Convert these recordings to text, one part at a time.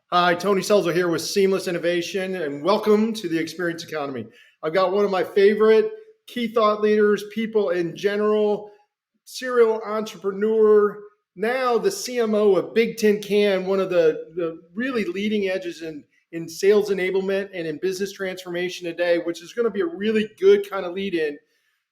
Hi, Tony Selzo here with Seamless Innovation, and welcome to the Experience Economy. I've got one of my favorite key thought leaders, people in general, serial entrepreneur, now the CMO of Bigtincan, one of the really leading edges in sales enablement and in business transformation today, which is going to be a really good kind of lead in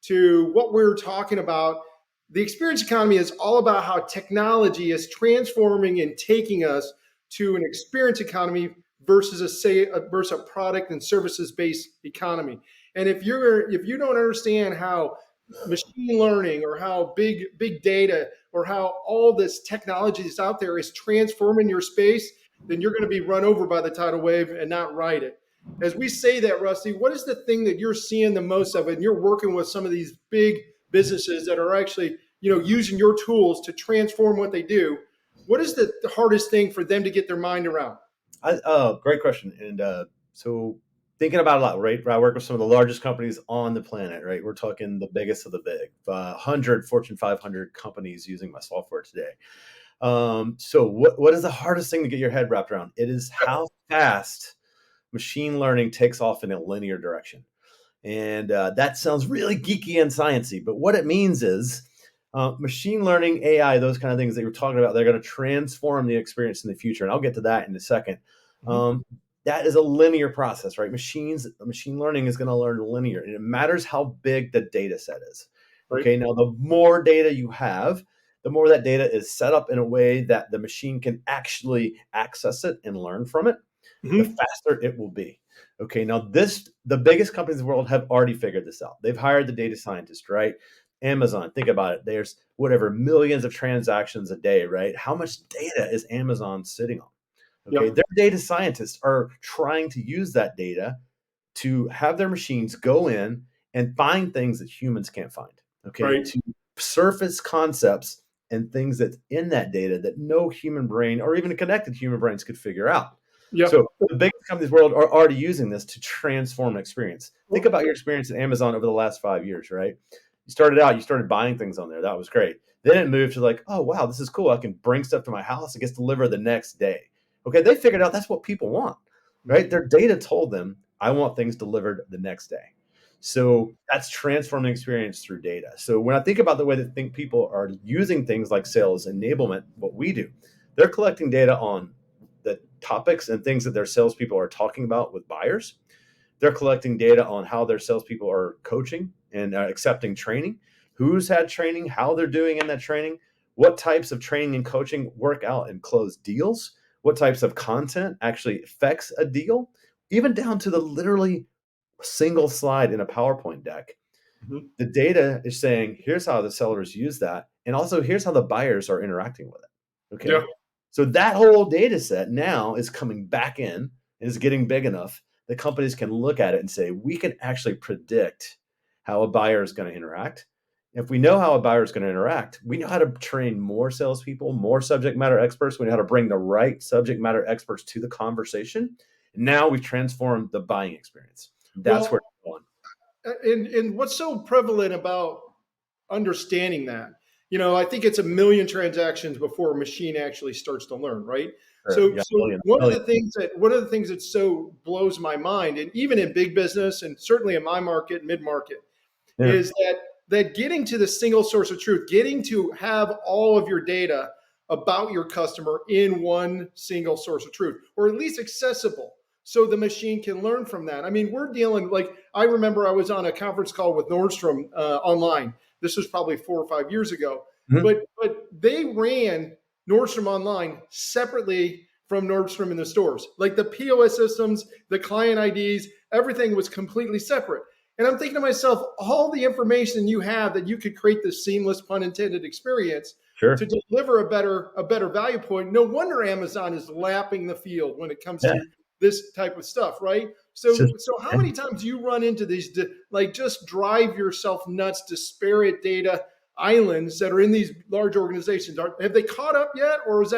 to what we're talking about. The experience economy is all about how technology is transforming and taking us to an experience economy versus a product and services based economy. And if you don't understand how machine learning or how big data or how all this technology that's out there is transforming your space, then you're going to be run over by the tidal wave and not ride it. As we say that, Rusty, what is the thing that you're seeing the most of? And you're working with some of these big businesses that are actually, using your tools to transform what they do. What is the hardest thing for them to get their mind around? Great question. And so thinking about a lot, right? I work with some of the largest companies on the planet, right? We're talking the biggest of the big, 100 Fortune 500 companies using my software today. So what is the hardest thing to get your head wrapped around? It is how fast machine learning takes off in a linear direction. And that sounds really geeky and sciencey, but what it means is machine learning, AI, those kind of things that you're talking about, they're going to transform the experience in the future. And I'll get to that in a second. Mhm. Um, that is a linear process, right? Machine learning is going to learn linear, and it matters how big the data set is. Right? Okay, now the more data you have, the more that data is set up in a way that the machine can actually access it and learn from it, the Hmm. faster it will be. Okay, now the biggest companies in the world have already figured this out. They've hired the data scientist, right? Amazon, think about it. There's whatever millions of transactions a day, right? How much data is Amazon sitting on? Okay, Yep. their data scientists are trying to use that data to have their machines go in and find things that humans can't find. Okay, Right. to surface concepts and things that's in that data that no human brain or even connected human brains could figure out. Yep. So the biggest companies in the world are already using this to transform experience. Think about your experience at Amazon over the last 5 years, right? You started buying things on there. That was great. Then it moved to like, oh wow, this is cool. I can bring stuff to my house. It gets delivered the next day. Okay, they figured out that's what people want, right? Mhm. Their data told them, I want things delivered the next day. So that's transforming experience through data. So when I think about the way that think people are using things like sales enablement, what we do, they're collecting data on the topics and things that their salespeople are talking about with buyers. They're collecting data on how their salespeople are coaching and accepting training, who's had training, how they're doing in that training, what types of training and coaching work out and close deals, what types of content actually affects a deal, even down to the literally single slide in a PowerPoint deck. Mhm. The data is saying, here's how the sellers use that. And also, here's how the buyers are interacting with it. Yeah. Okay. So that whole data set now is coming back in and is getting big enough that companies can look at it and say, we can actually predict how a buyer is going to interact. If we know how a buyer is going to interact, we know how to train more salespeople, more subject matter experts. We know how to bring the right subject matter experts to the conversation. Now we've transformed the buying experience. That's where Well, it's going. and what's so prevalent about understanding that? I think it's a million transactions before a machine actually starts to learn, right? Sure. So, Yeah. so Million, one of million. the things that so blows my mind, and even in big business, and certainly in my market, mid market, Yeah. is that getting to the single source of truth, getting to have all of your data about your customer in one single source of truth, or at least accessible so the machine can learn from that. I mean, we're dealing, like, I remember I was on a conference call with Nordstrom online. This was probably 4 or 5 years ago, Mhm. but they ran Nordstrom online separately from Nordstrom in the stores. Like the POS systems, the client IDs, everything was completely separate. And I'm thinking to myself, all the information you have that you could create this seamless, pun intended, experience to Sure. deliver a better value point. No wonder Amazon is lapping the field when it comes Yeah. to this type of stuff, right? It's So just so how yeah. many times do you run into these like just drive yourself nuts, disparate data islands that are in these large organizations? Have they caught up yet, or is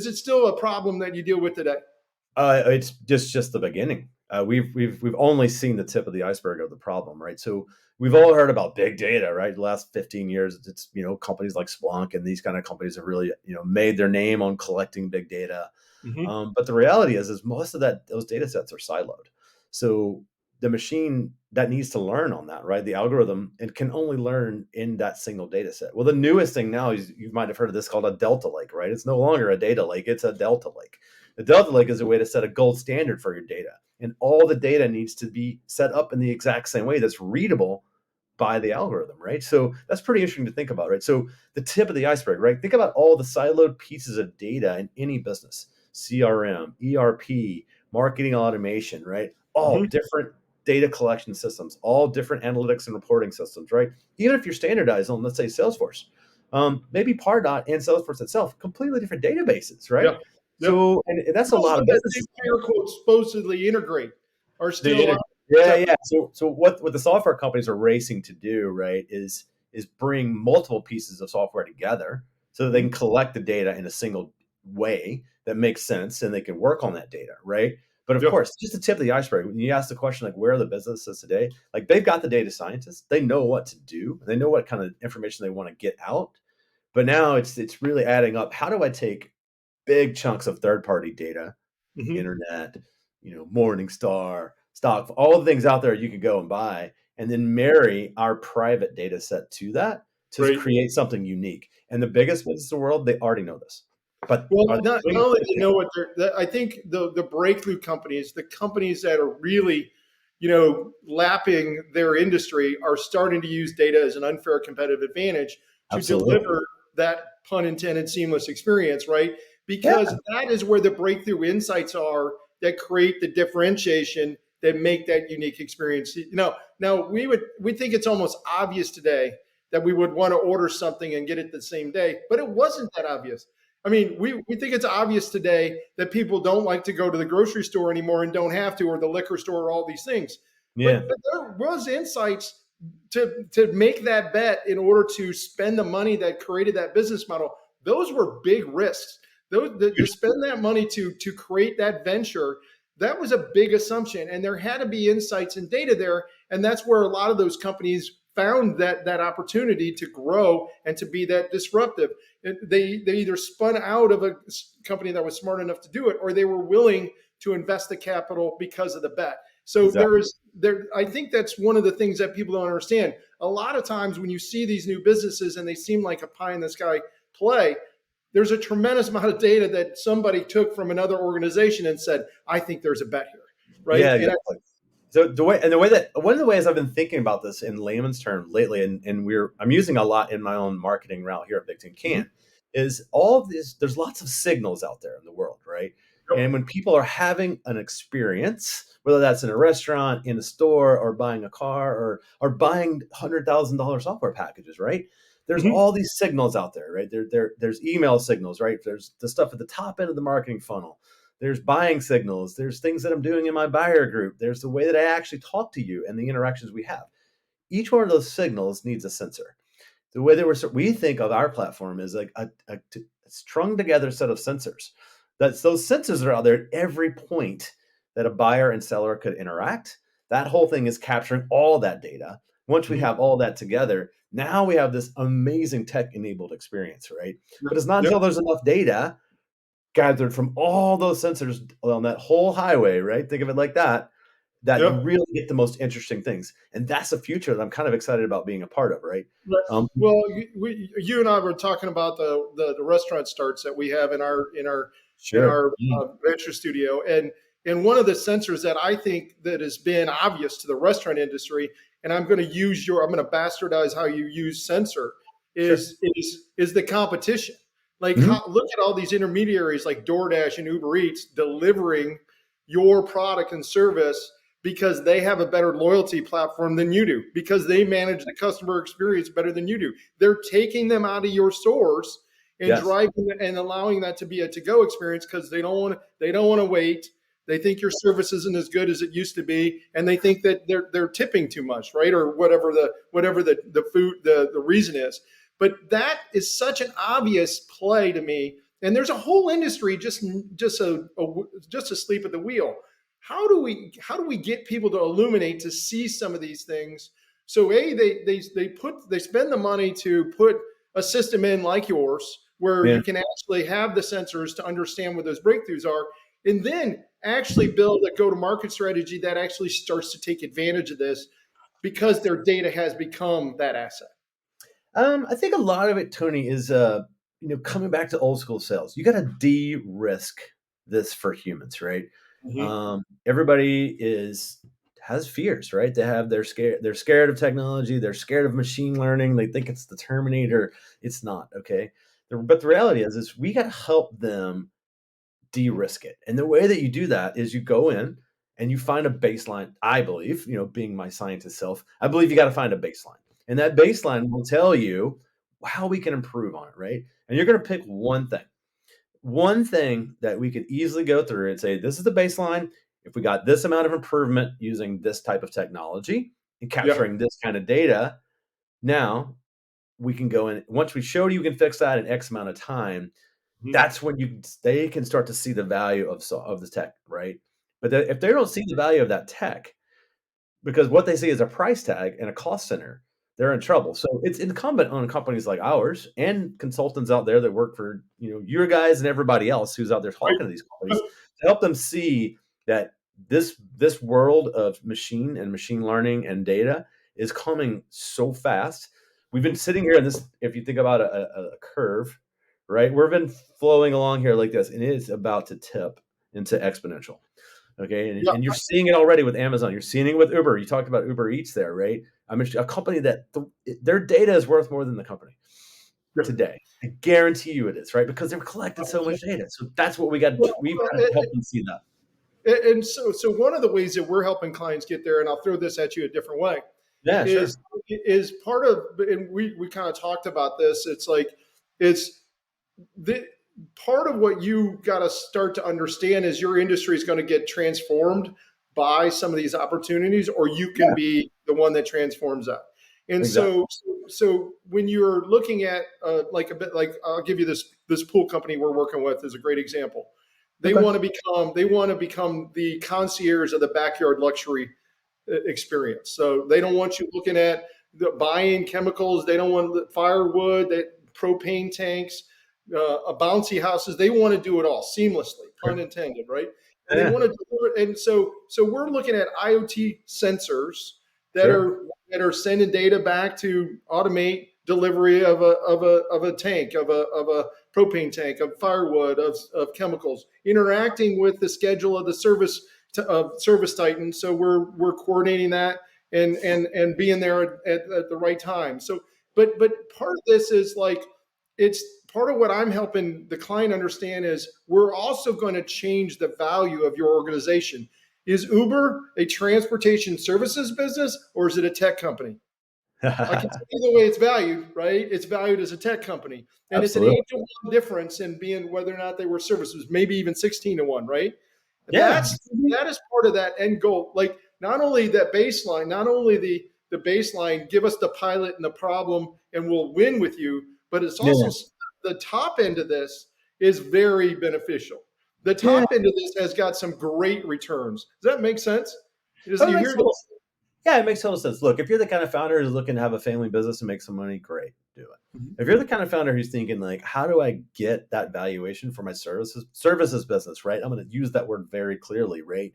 it still a problem that you deal with today? It's just the beginning. We've only seen the tip of the iceberg of the problem, right? So we've all heard about big data, right? The last 15 years, it's companies like Splunk and these kind of companies have really made their name on collecting big data. Hmm. But the reality is most of those data sets are siloed. So the machine that needs to learn on that, right? The algorithm, it can only learn in that single data set. Well, the newest thing now is you might have heard of this called a delta lake, right? It's no longer a data lake, it's a delta lake. The delta lake is a way to set a gold standard for your data. And all the data needs to be set up in the exact same way that's readable by the algorithm, right? So that's pretty interesting to think about, right? So the tip of the iceberg, right? Think about all the siloed pieces of data in any business: CRM, ERP, marketing automation, right? All Hmm. different data collection systems, all different analytics and reporting systems, right? Even if you're standardized on, let's say, Salesforce, maybe Pardot and Salesforce itself, completely different databases, right? Yeah. Yep. So, and that's a lot Also, of that they businesses. air quotes supposedly integrate are They still inter- yeah, separate. yeah. So what the software companies are racing to do, right, is bring multiple pieces of software together so that they can Mhm. collect the data in a single way that makes sense and they can work on that data, right? But of Yeah. course, just the tip of the iceberg. When you ask the question like where are the businesses today, like they've got the data scientists, they know what to do, they know what kind of information they want to get out. But now it's really adding up. How do I take big chunks of third party data, Hmm. internet, Morningstar, stock, all the things out there you could go and buy, and then marry our private data set to that to Right. create something unique. And the biggest business in the world, they already know this. But Well, are they not doing only do it? you know what I think the breakthrough companies, the companies that are really, lapping their industry, are starting to use data as an unfair competitive advantage to Absolutely. deliver that pun intended seamless experience, right? Yeah. Because that is where the breakthrough insights are that create the differentiation that make that unique experience. Now we think it's almost obvious today that we would want to order something and get it the same day, but it wasn't that obvious. I mean, we think it's obvious today that people don't like to go to the grocery store anymore and don't have to, or the liquor store, or all these things. Yeah. But there was insights to make that bet in order to spend the money that created that business model. Those were big risks. Those to spend that money to create that venture, that was a big assumption, and there had to be insights and data there, and that's where a lot of those companies found that opportunity to grow and to be that disruptive. They either spun out of a company that was smart enough to do it, or they were willing to invest the capital because of the bet. So Exactly. I think that's one of the things that people don't understand. A lot of times when you see these new businesses and they seem like a pie in the sky play, there's a tremendous amount of data that somebody took from another organization and said, I think there's a bet here. Right. Yeah, And exactly. So the way that one of the ways I've been thinking about this in layman's terms lately, and I'm using a lot in my own marketing route here at Mhm. Bigtincan, is all of this. There's lots of signals out there in the world, right? Yep. And when people are having an experience, whether that's in a restaurant, in a store, or buying a car, or buying $100,000 software packages, right? There's Mhm. all these signals out there, right? There's email signals, right? There's the stuff at the top end of the marketing funnel. There's buying signals. There's things that I'm doing in my buyer group. There's the way that I actually talk to you and the interactions we have. Each one of those signals needs a sensor. The way that we think of our platform is like a strung together set of sensors. That's those sensors are out there at every point that a buyer and seller could interact. That whole thing is capturing all that data. Once we Mhm. have all that together, now we have this amazing tech enabled experience, right? Yep. But it's not Yep. until there's enough data gathered from all those sensors on that whole highway, right? Think of it like that, that you Yep. really get the most interesting things. And that's the future that I'm kind of excited about being a part of, right? Right. Um, Well, you and I were talking about the restaurant starts that we have in sure. our venture studio, and one of the sensors that I think that has been obvious to the restaurant industry, and I'm going to bastardize how you use sensor, Sure. is the competition. Like, Mhm. look at all these intermediaries like DoorDash and Uber Eats delivering your product and service because they have a better loyalty platform than you do, because they manage the customer experience better than you do. They're taking them out of your stores and Yes. driving and allowing that to be a to-go experience because they don't want to wait. They think your service isn't as good as it used to be, and they think that they're tipping too much, right? Or whatever the food the reason is. But that is such an obvious play to me. And there's a whole industry just asleep at the wheel. How do we get people to illuminate to see some of these things? So they spend the money to put a system in like yours, where Yeah. you can actually have the sensors to understand what those breakthroughs are, and then actually build a go-to-market strategy that actually starts to take advantage of this because their data has become that asset. I think a lot of it, Tony, is coming back to old school sales. You got to de-risk this for humans, right? Mm-hmm. Everybody has fears, right? They're scared of technology. They're scared of machine learning. They think it's the Terminator. It's not, okay. But the reality is we got to help them de-risk it. And the way that you do that is you go in and you find a baseline. I believe, being my scientist self, I believe you got to find a baseline. And that baseline will tell you how we can improve on it, right? And you're going to pick one thing that we could easily go through and say, this is the baseline. If we got this amount of improvement using this type of technology and Yeah. capturing this kind of data, now we can go in. Once we showed you can fix that in X amount of time, Mm-hmm. that's when they can start to see the value of the tech, right? But if they don't see the value of that tech, because what they see is a price tag and a cost center, they're in trouble. So it's incumbent on companies like ours and consultants out there that work for your guys and everybody else who's out there talking to these companies to help them see that this world of machine learning and data is coming so fast. We've been sitting here in this. If you think about a curve, right? We've been flowing along here like this, and it is about to tip into exponential. Okay, and, Yeah. and you're seeing it already with Amazon. You're seeing it with Uber. You talked about Uber Eats there, right? I mean, a company that their data is worth more than the company Yeah. today. I guarantee you it is, right? Because they've collected so much data. So that's what we got. Well, We've well, got to help them see that. and so one of the ways that we're helping clients get there, and I'll throw this at you a different way, Yeah, sure. is part of, and we kind of talked about this. It's like it's the part of what you got to start to understand is your industry is going to get transformed by some of these opportunities, or you can Yeah, be the one that transforms that. And exactly. so when you're looking at like a bit, like I'll give you this pool company we're working with is a great example. Okay. They want to become the concierge of the backyard luxury experience. So they don't want you looking at buying chemicals. They don't want firewood, that propane tanks, bouncy houses. They want to do it all seamlessly, pun intended, right? And they Yeah, want to deliver. And so we're looking at IoT sensors that sure. are sending data back to automate delivery of a tank, of a propane tank, of firewood, of chemicals, interacting with the schedule of the service Titan. So we're coordinating that and being there at the right time. So, but part of this is like it's part of what I'm helping the client understand is we're also going to change the value of your organization. Is Uber a transportation services business or is it a tech company? I can tell you the way it's valued, right? It's valued as a tech company. And it's an Absolutely. 8-to-1 difference in being whether or not they were services, maybe even 16-to-1, right? Yeah. That is part of that end goal. Like not only that baseline, not only the baseline, give us the pilot and the problem and we'll win with you, but it's also Yeah. the top end of this is very beneficial. The Yeah. top end of this has got some great returns. Does that make sense? Does Oh, it you makes hear total the sense. Yeah, it makes total sense. Look, if you're the kind of founder who's looking to have a family business and make some money, great, do it. If you're the kind of founder who's thinking like, how do I get that valuation for my services business, right? I'm going to use that word very clearly, right?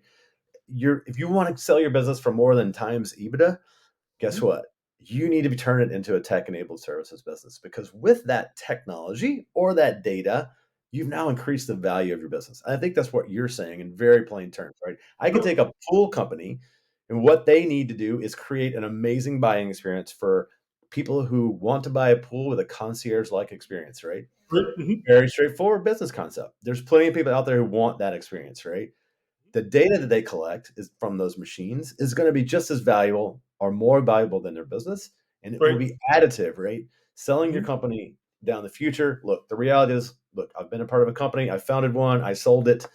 If you want to sell your business for more than times EBITDA, guess Mhm. what? You need to be turning it into a tech-enabled services business because with that technology or that data, you've now increased the value of your business. I think that's what you're saying in very plain terms, right? I can take a pool company and what they need to do is create an amazing buying experience for people who want to buy a pool with a concierge-like experience, right? Mhm. Very straightforward business concept. There's plenty of people out there who want that experience, right? The data that they collect is from those machines is going to be just as valuable or more valuable than their business, and it will Right. be additive, right? Selling your Mhm. company down the future. Look, the reality is, look, I've been a part of a company. I founded one. I sold it.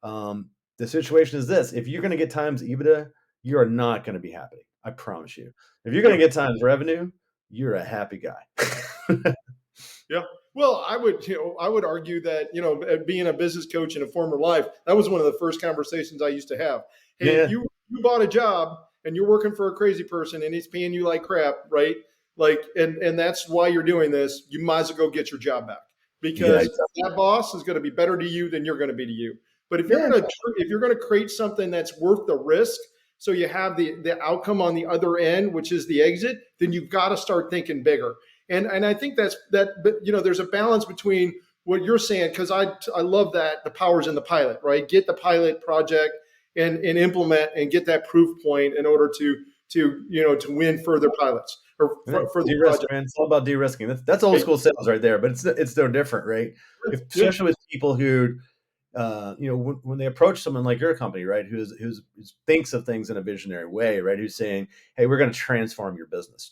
The situation is this: if you're going to get times EBITDA, you are not going to be happy. I promise you. If you're going Yeah. to get times revenue, you're a happy guy. Yeah. Well, I would argue that, being a business coach in a former life, that was one of the first conversations I used to have. Hey, if Yeah, you bought a job and you're working for a crazy person and he's paying you like crap, right? Like, and that's why you're doing this, you might as well go get your job back. Yeah, because that boss is going to be better to you than you're going to be to you. But yeah, if you're going to create something that's worth the risk, so you have the outcome on the other end, which is the exit, then you've got to start thinking bigger. And I think that's that. But there's a balance between what you're saying, because I love that the power's in the pilot, right? Get the pilot project and implement and get that proof point in order to win further pilots or yeah. further De-risk, projects. man. It's all about de-risking. That's old Right? school sales right there, but it's no different, right? Yeah. Especially with people who when they approach someone like your company, right, who's thinks of things in a visionary way, right, who's saying, "Hey, we're going to transform your business."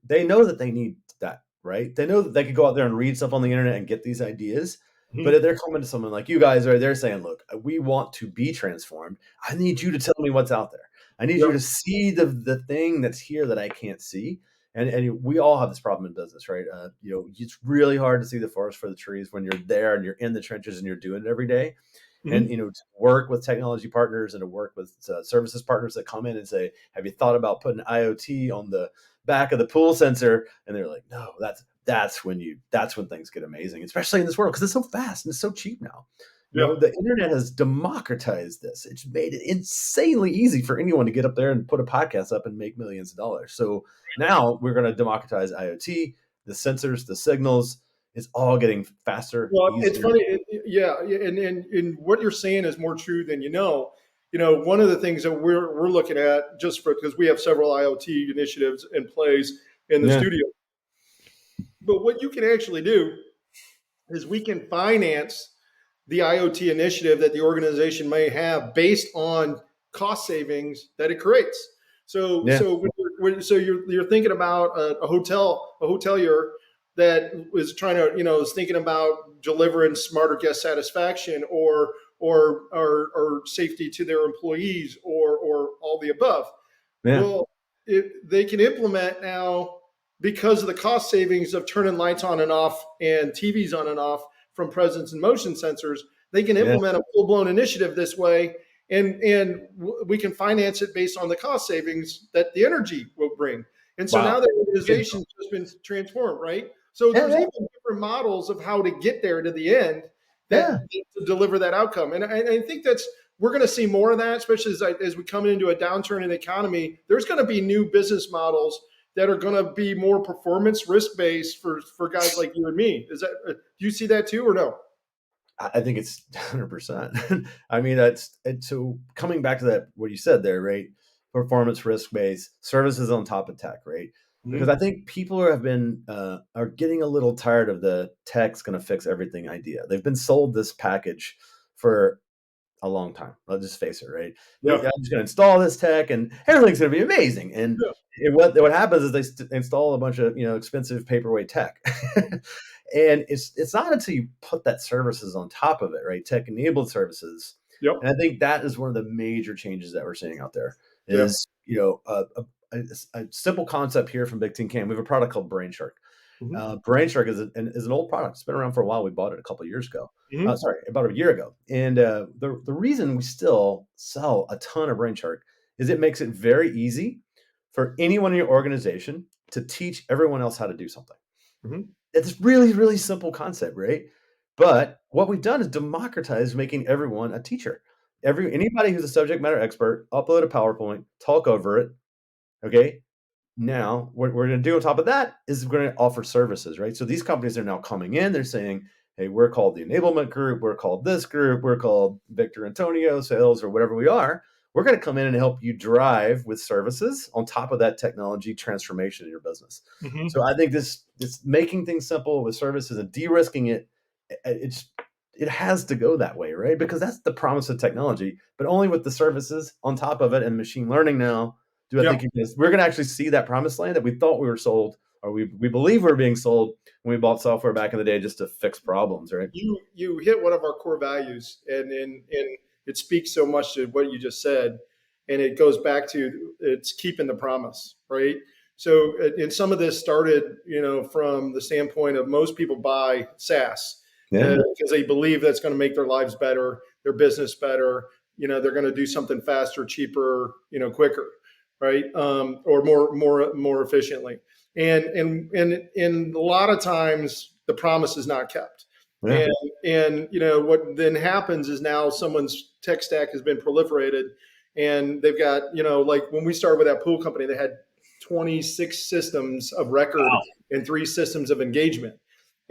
They know that they need that, right? They know that they could go out there and read stuff on the internet and get these ideas. But if Mhm. they're coming to someone like you guys, right, they're saying, "Look, we want to be transformed. I need you to tell me what's out there. I need you Yep. to see the thing that's here that I can't see." And we all have this problem in business, right? It's really hard to see the forest for the trees when you're there and you're in the trenches and you're doing it every day. And Mhm. to work with technology partners and to work with services partners that come in and say, "Have you thought about putting IoT on the back of the pool sensor?" And they're like, "No, that's when things get amazing, especially in this world because it's so fast and it's so cheap now." Yep. The internet has democratized this. It's made it insanely easy for anyone to get up there and put a podcast up and make millions of dollars. So now we're going to democratize IoT, the sensors, the signals. It's all getting faster, Well, it's easier. funny. Yeah, yeah, and what you're saying is more true than you know. One of the things that we're looking at, just for because we have several IoT initiatives in place in the Yeah, studio. But what you can actually do is we can finance the IoT initiative that the organization may have based on cost savings that it creates. So, yeah, so you're thinking about a hotelier that was trying to, is thinking about delivering smarter guest satisfaction or safety to their employees or all the above. yeah. Well, they can implement now because of the cost savings of turning lights on and off and TVs on and off from presence and motion sensors. They can Yeah. implement a full blown initiative this way, and we can finance it based on the cost savings that the energy will bring. And so now Wow. the Good. organization's just been transformed, right? So Yeah, there's yeah, even different models of how to get there to the end yeah. that to deliver that outcome. And I think that's we're going to see more of that, especially as we come into a downturn in the economy. There's going to be new business models that are going to be more performance risk based for guys like you and me. Is that do you see that too or no? I think it's 100%. I mean, so coming back to that, what you said there, right? Performance risk based services on top of tech, right? Because I Mm-hmm. think people are getting a little tired of the tech's going to fix everything idea. They've been sold this package for a long time. Let's just face it, right? I'm Yeah. just going to install this tech, and everything's going to be amazing. And Yeah. what happens is they install a bunch of expensive paperweight tech, and it's not until you put that services on top of it, right? Tech enabled services, Yep. and I think that is one of the major changes that we're seeing out there. Yeah. Is a simple concept here from Bigtincan. We have a product called BrainShark. Mm-hmm. BrainShark is an old product. It's been around for a while. We bought it a couple of years ago. Mm-hmm. Sorry, about a year ago. And the reason we still sell a ton of BrainShark is it makes it very easy for anyone in your organization to teach everyone else how to do something. Mm-hmm. It's really, really simple concept, right? But what we've done is democratize making everyone a teacher. Anybody who's a subject matter expert, upload a PowerPoint, talk over it. Okay, now, what we're going to do on top of that is we're going to offer services, right? So these companies are now coming in. They're saying, "Hey, we're called the enablement group. We're called this group. We're called Victor Antonio sales or whatever we are. We're going to come in and help you drive with services on top of that technology transformation in your business." Mm-hmm. So I think this making things simple with services and de-risking it has to go that way, right? Because that's the promise of technology, but only with the services on top of it and machine learning now do I Yep. think we're going to actually see that promised land that we thought we were sold, or we believe we are being sold when we bought software back in the day just to fix problems, right? You hit one of our core values, and it speaks so much to what you just said, and it goes back to it's keeping the promise, right? So, and some of this started, from the standpoint of most people buy SaaS Yeah, because they believe that's going to make their lives better, their business better. They're going to do something faster, cheaper, quicker, right? Or more efficiently. And a lot of times the promise is not kept. Yeah. And what then happens is now someone's tech stack has been proliferated, and they've got like when we started with that pool company, they had 26 systems of record Wow. and 3 systems of engagement.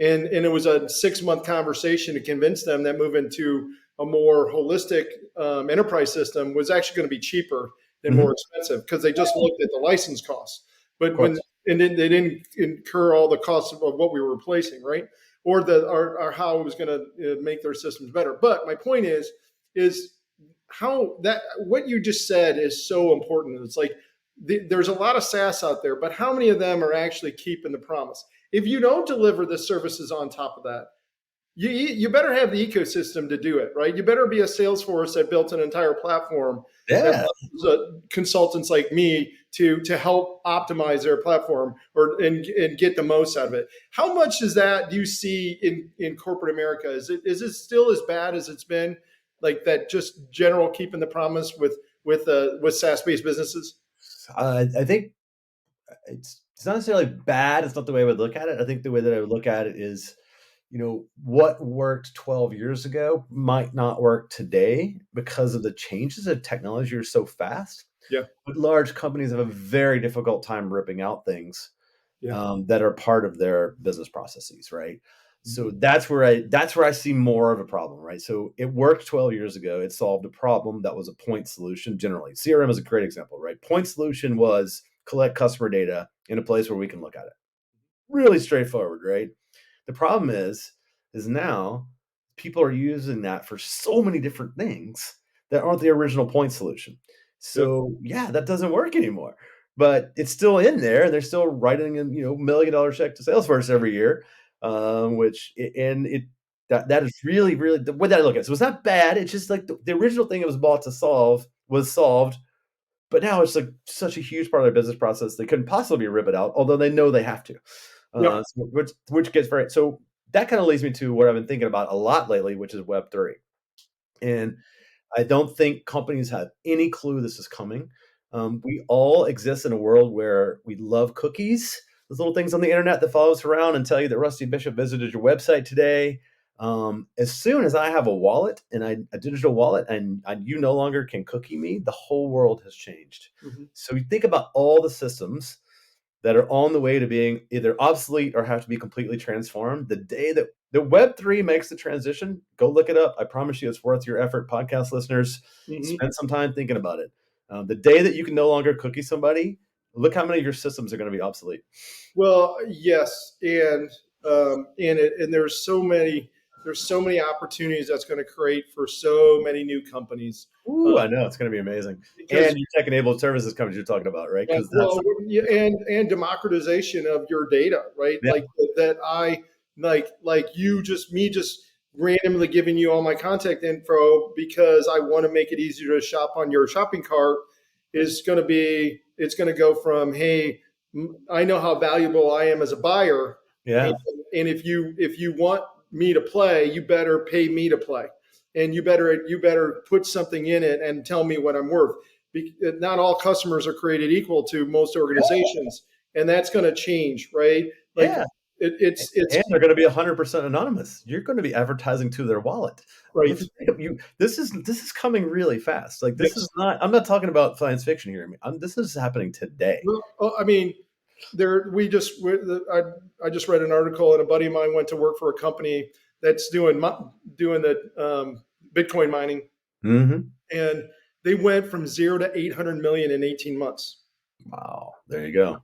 And it was a 6-month conversation to convince them that moving to a more holistic enterprise system was actually going to be cheaper than more expensive, because they just looked at the license costs. But Of course. then they didn't incur all the costs of what we were replacing, right? Or how it was going to make their systems better. But my point is how that what you just said is so important. It's like there's a lot of SaaS out there, but how many of them are actually keeping the promise? If you don't deliver the services on top of that, you better have the ecosystem to do it, right? You better be a Salesforce that built an entire platform that Yeah. allows consultants like me to help optimize their platform and get the most out of it. How much is that do you see in corporate America? Is it still as bad as it's been, like that just general keeping the promise with SaaS-based businesses? I think it's not necessarily bad. It's not the way I would look at it. I think the way that I would look at it is, what worked 12 years ago might not work today because of the changes of technology are so fast. Yeah. But large companies have a very difficult time ripping out things Yeah. that are part of their business processes, right? So Mhm. that's where I see more of a problem, right? So it worked 12 years ago. It solved a problem that was a point solution generally. CRM is a great example, right? Point solution was collect customer data in a place where we can look at it. Really straightforward, right? The problem is now people are using that for so many different things that aren't the original point solution. Yep. So yeah, that doesn't work anymore. But it's still in there. They're still writing a $1 million check to Salesforce every year, which and it that is really really the way that I look at it. So it's not bad. It's just like the original thing it was bought to solve was solved, but now it's like such a huge part of their business process they couldn't possibly rip it out, although they know they have to. Yep. Which gets very so that kind of leads me to what I've been thinking about a lot lately, which is Web3. And I don't think companies have any clue this is coming. We all exist in a world where we love cookies, those little things on the internet that follow us around and tell you that Rusty Bishop visited your website today. As soon as I have a wallet and a digital wallet, and you no longer can cookie me, the whole world has changed. Mhm. So you think about all the systems that are on the way to being either obsolete or have to be completely transformed. The day that the Web3 makes the transition, go look it up. I promise you it's worth your effort, podcast listeners. Mhm. Spend some time thinking about it. The day that you can no longer cookie somebody, look how many of your systems are going to be obsolete. Well, yes, and there's so many opportunities that's going to create for so many new companies. Ooh, I know it's going to be amazing. Because And your tech-enabled services companies you're talking about, right? Because that's and democratization of your data, right? yeah, Like that I like you just me just randomly giving you all my contact info because I want to make it easier to shop on your shopping cart is going to be it's going to go from, hey, I know how valuable I am as a buyer, and, yeah, and if you want me to play, you better pay me to play, and you better put something in it and tell me what I'm worth. Not all customers are created equal to most organizations, and that's going to change, right? Like yeah. it's And they're going to be 100% anonymous. You're going to be advertising to their wallet. right. This is coming really fast. Like this is Yes. not. I'm not talking about science fiction here. This is happening today. Well, I mean, I just read an article, and a buddy of mine went to work for a company that's doing the Bitcoin mining, Hmm. and they went from 0 to 800 million in 18 months. Wow. There you go.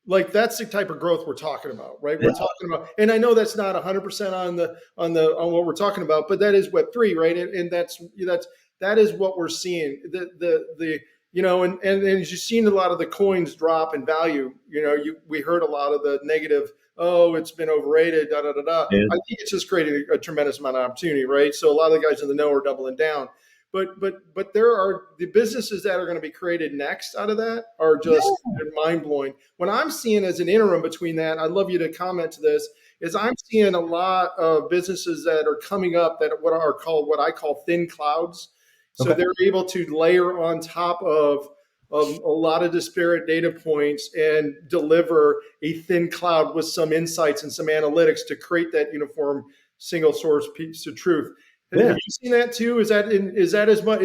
Like that's the type of growth we're talking about, right? Yeah. We're talking about, and I know that's not 100% on what we're talking about, but that is Web3, right? And that is what we're seeing. And as you've seen a lot of the coins drop in value, we heard a lot of the negative. Oh, it's been overrated. Da da da da. Yeah. I think it's just created a tremendous amount of opportunity, right? So a lot of the guys in the know are doubling down. But there are the businesses that are going to be created next out of that are just mind blowing. What I'm seeing as an interim between that, I'd love you to comment to this, is I'm seeing a lot of businesses that are coming up that what I call thin clouds. So Okay. they're able to layer on top of a lot of disparate data points and deliver a thin cloud with some insights and some analytics to create that uniform single source piece of truth. Have Yeah. you seen that too? Is that as much?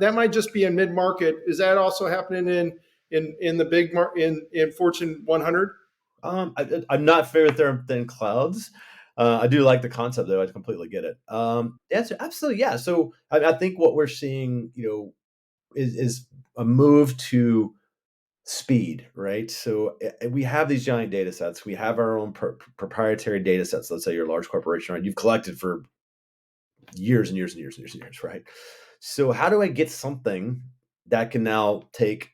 That might just be in mid market? Is that also happening in the big in Fortune 100? I'm not familiar with their thin clouds. I do like the concept, though. I completely get it. Yes, absolutely, yeah. So I think what we're seeing, is a move to speed, right? So we have these giant data sets. We have our own proprietary data sets. Let's say you're a large corporation, right? You've collected for years and years and years and years and years, right? So how do I get something that can now take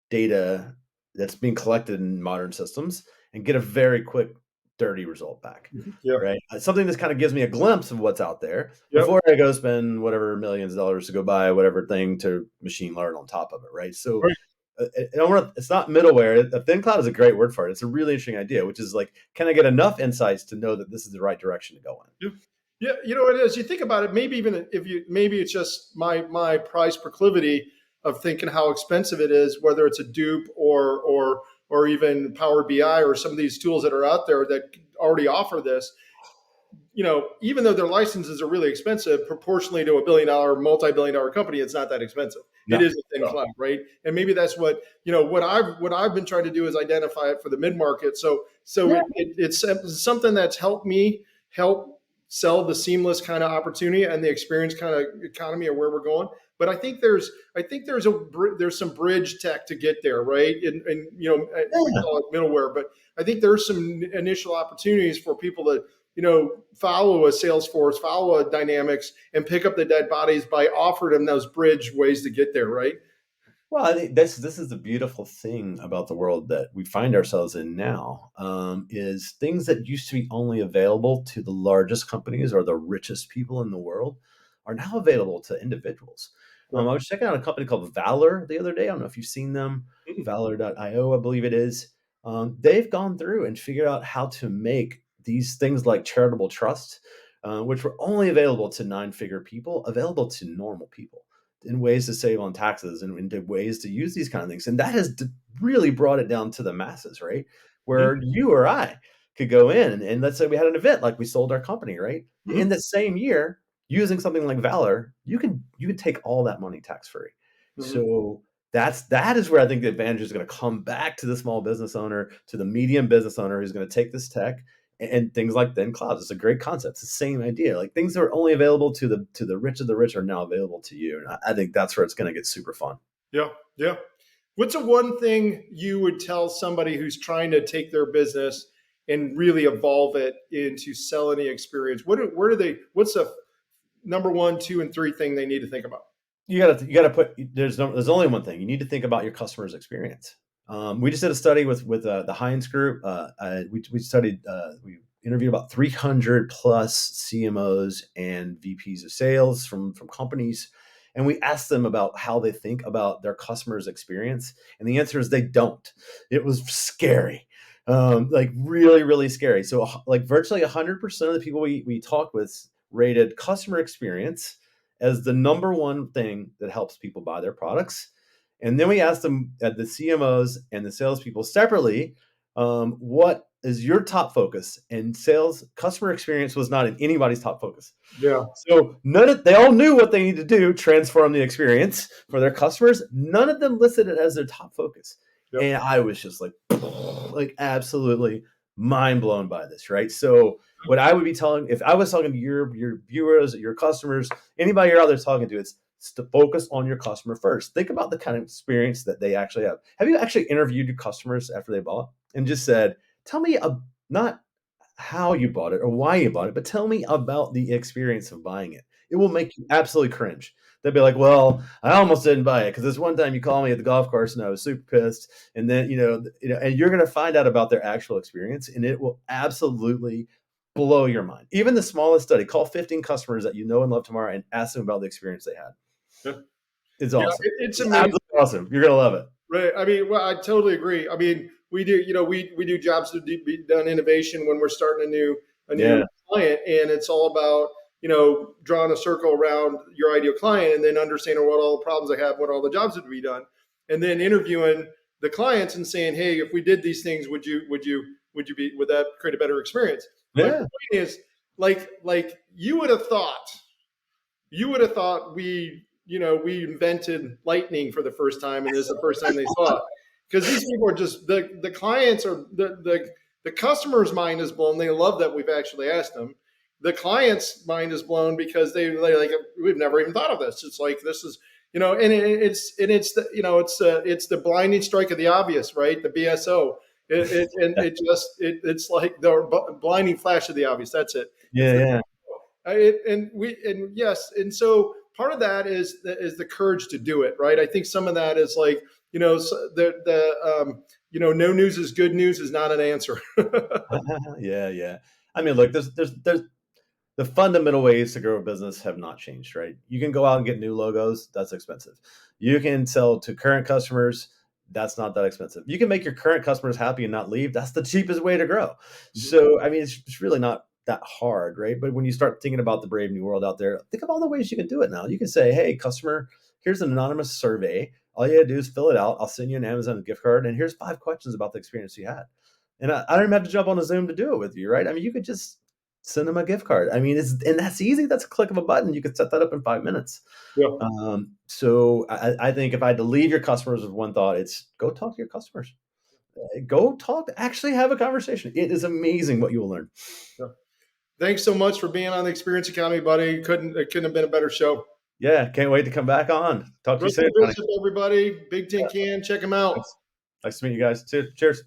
data that's being collected in modern systems and get a very quick, dirty result back, Yeah. right? Something that kind of gives me a glimpse of what's out there Yep. before I go spend whatever millions of dollars to go buy whatever thing to machine learn on top of it, right? So Right. it's not middleware. A thin cloud is a great word for it. It's a really interesting idea, which is like, can I get enough insights to know that this is the right direction to go in? Yeah. Yeah, you know, it is. You think about it, maybe even if you maybe it's just my price proclivity of thinking how expensive it is, whether it's a dupe or even Power BI or some of these tools that are out there that already offer this. You know, even though their licenses are really expensive, proportionally to a billion-dollar, multi-billion-dollar company, it's not that expensive. It No. is a thin cloud, right? And maybe that's what what I've been trying to do is identify it for the mid market. Yeah. It's something that's helped me help sell the seamless kind of opportunity and the experience kind of economy of where we're going. But there's some bridge tech to get there, right? And we Yeah. call it middleware, but I think there's some initial opportunities for people to follow a Salesforce, follow a Dynamics, and pick up the dead bodies by offering them those bridge ways to get there, right? Well, I think this is the beautiful thing about the world that we find ourselves in now, is things that used to be only available to the largest companies or the richest people in the world are now available to individuals. Yeah. I was checking out a company called Valor the other day. I don't know if you've seen them, Mm-mm. Valor.io, I believe it is. They've gone through and figured out how to make these things like charitable trust, which were only available to nine-figure people, available to normal people in ways to save on taxes and into ways to use these kind of things. And that has really brought it down to the masses, right? Mm-hmm. Where you or I could go in and let's say we had an event like we sold our company, right? In Mm-hmm. the same year, using something like Valor, you can take all that money tax free. Mm-hmm. So that is where I think the advantage is going to come back to the small business owner, to the medium business owner who's going to take this tech and things like thin clouds. It's a great concept. It's the same idea. Like things that are only available to the rich of the rich are now available to you. And I think that's where it's going to get super fun. Yeah, yeah. What's the one thing you would tell somebody who's trying to take their business and really evolve it into selling the experience? Where do they? What's the number one, two, and three thing they need to think about? You gotta put there's only one thing you need to think about: your customer's experience. We just did a study with the Heinz Group. We interviewed about 300 plus CMOs and VPs of sales from companies, and we asked them about how they think about their customers' experience, and the answer is they don't. It was scary, like really really scary. So like virtually 100% of the people we talked with rated customer experience as the number one thing that helps people buy their products. And then we asked them at the CMOs and the salespeople separately, what is your top focus? And sales customer experience was not in anybody's top focus. Yeah. So they all knew what they need to do, transform the experience for their customers. None of them listed it as their top focus. Yep. And I was just like absolutely mind blown by this, right? So what I would be telling, if I was talking to your viewers, your customers, anybody you're out there talking to, it's to focus on your customer first. Think about the kind of experience that they actually have. Have you actually interviewed your customers after they bought and just said, tell me not how you bought it or why you bought it, but tell me about the experience of buying it. It will make you absolutely cringe. They'll be like, well, I almost didn't buy it because this one time you called me at the golf course and I was super pissed. And then, and you're going to find out about their actual experience and it will absolutely blow your mind. Even the smallest study, call 15 customers that you know and love tomorrow and ask them about the experience they had. Yeah. It's Yeah, awesome. it's It's amazing. absolutely awesome. You're going to love it. Right. I mean, well, I totally agree. I mean, we do, we do jobs to be done innovation when we're starting a new Yeah. client, and it's all about, drawing a circle around your ideal client and then understanding what all the problems they have, what all the jobs that to be done. and then interviewing the clients and saying, hey, if we did these things, would that create a better experience? My Yeah. point is, like you would have thought we invented lightning for the first time, and this is the first time they saw it, because these people are just the clients are the customer's mind is blown. They love that we've actually asked them. The client's mind is blown because they're like, we've never even thought of this. It's like, this is, it's the blinding strike of the obvious, right? The BSO. It's like the blinding flash of the obvious. That's it. It's Yeah, the yeah. yes, and so part of that is the courage to do it, right? I think some of that is like, no news is good news is not an answer. Yeah, yeah. I mean, look, there's the fundamental ways to grow a business have not changed, right? You can go out and get new logos, that's expensive. You can sell to current customers, that's not that expensive. You can make your current customers happy and not leave, that's the cheapest way to grow. So, I mean, it's really not that hard, right? But when you start thinking about the brave new world out there, think of all the ways you can do it now. You can say, hey, customer, here's an anonymous survey. All you gotta do is fill it out. I'll send you an Amazon gift card, and here's 5 questions about the experience you had. And I don't even have to jump on a Zoom to do it with you, right? I mean, you could just send them a gift card. I mean, and that's easy. That's a click of a button. You could set that up in 5 minutes. Yeah, So I think if I had to leave your customers with one thought, it's go talk to your customers. Go talk. Actually, have a conversation. It is amazing what you will learn. yeah. Thanks so much for being on the Experience Economy, buddy. It couldn't have been a better show. Yeah, can't wait to come back on. Talk to you Russell soon, Johnny. Bishop, everybody. Bigtincan, check him out. Thanks. Nice to meet you guys. Cheers.